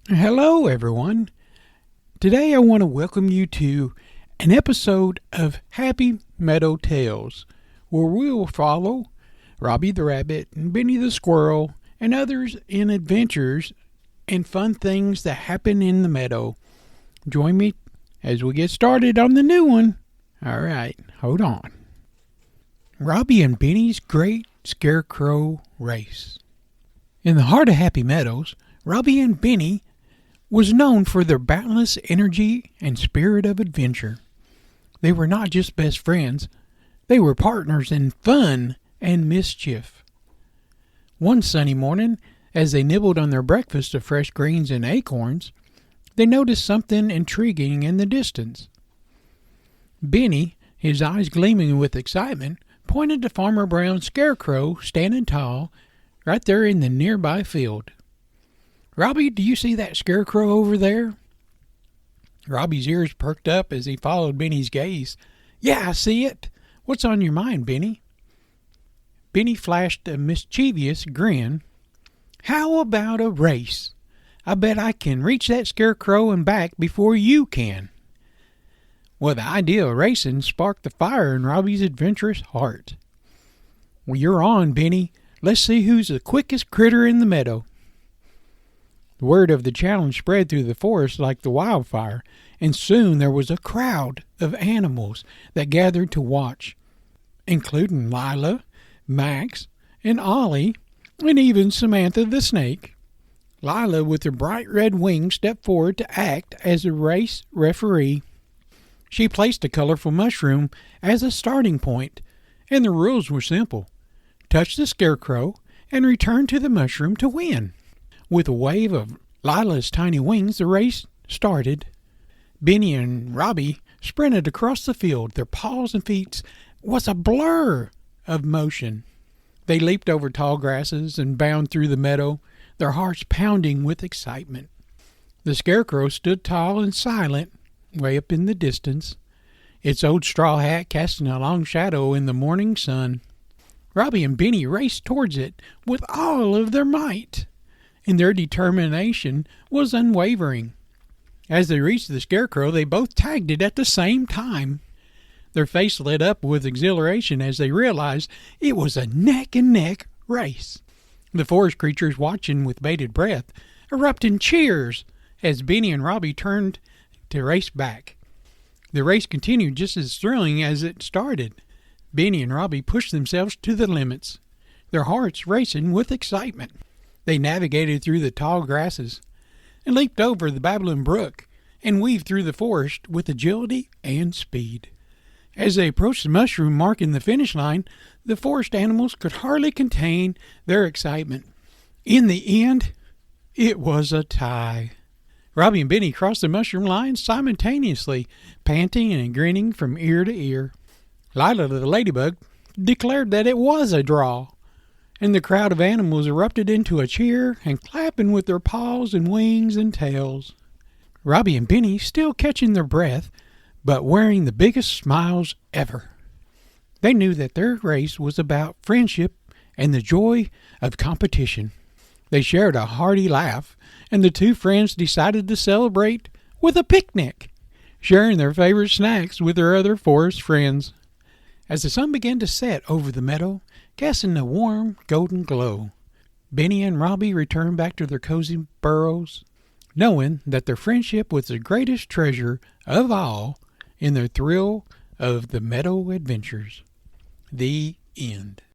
Hello, everyone. Today I want to welcome you to an episode of Happy Meadow Tales, where we will follow Robbie the Rabbit and Benny the Squirrel and others in adventures and fun things that happen in the meadow. Join me as we get started on the new one. All right, hold on. Robbie and Benny's Great Scarecrow Race. In the heart of Happy Meadows, Robbie and Benny was known for their boundless energy and spirit of adventure. They were not just best friends, they were partners in fun and mischief. One sunny morning, as they nibbled on their breakfast of fresh greens and acorns, they noticed something intriguing in the distance. Benny, his eyes gleaming with excitement, pointed to Farmer Brown's Scarecrow standing tall right there in the nearby field. "Robbie, do you see that scarecrow over there?" Robbie's ears perked up as he followed Benny's gaze. "Yeah, I see it. What's on your mind, Benny?" Benny flashed a mischievous grin. "How about a race? I bet I can reach that scarecrow and back before you can." Well, the idea of racing sparked the fire in Robbie's adventurous heart. "Well, you're on, Benny. Let's see who's the quickest critter in the meadow." The word of the challenge spread through the forest like the wildfire, and soon there was a crowd of animals that gathered to watch, including Lila, Max, and Ollie, and even Samantha the snake. Lila, with her bright red wings, stepped forward to act as a race referee. She placed a colorful mushroom as a starting point, and the rules were simple. Touch the scarecrow and return to the mushroom to win. With a wave of Lila's tiny wings, the race started. Benny and Robbie sprinted across the field. Their paws and feet was a blur of motion. They leaped over tall grasses and bounded through the meadow, their hearts pounding with excitement. The scarecrow stood tall and silent, way up in the distance, its old straw hat casting a long shadow in the morning sun. Robbie and Benny raced towards it with all of their might, and their determination was unwavering. As they reached the scarecrow, they both tagged it at the same time. Their face lit up with exhilaration as they realized it was a neck-and-neck race. The forest creatures, watching with bated breath, erupted in cheers as Benny and Robbie turned to race back. The race continued just as thrilling as it started. Benny and Robbie pushed themselves to the limits, their hearts racing with excitement. They navigated through the tall grasses and leaped over the babbling brook and weaved through the forest with agility and speed. As they approached the mushroom marking the finish line, the forest animals could hardly contain their excitement. In the end, it was a tie. Robbie and Benny crossed the mushroom line simultaneously, panting and grinning from ear to ear. Lila the ladybug declared that it was a draw, and the crowd of animals erupted into a cheer and clapping with their paws and wings and tails. Robbie and Benny still catching their breath, but wearing the biggest smiles ever. They knew that their race was about friendship and the joy of competition. They shared a hearty laugh, and the two friends decided to celebrate with a picnic, sharing their favorite snacks with their other forest friends. As the sun began to set over the meadow, casting a warm golden glow, Benny and Robbie returned back to their cozy burrows, knowing that their friendship was the greatest treasure of all in their thrill of the meadow adventures. The end.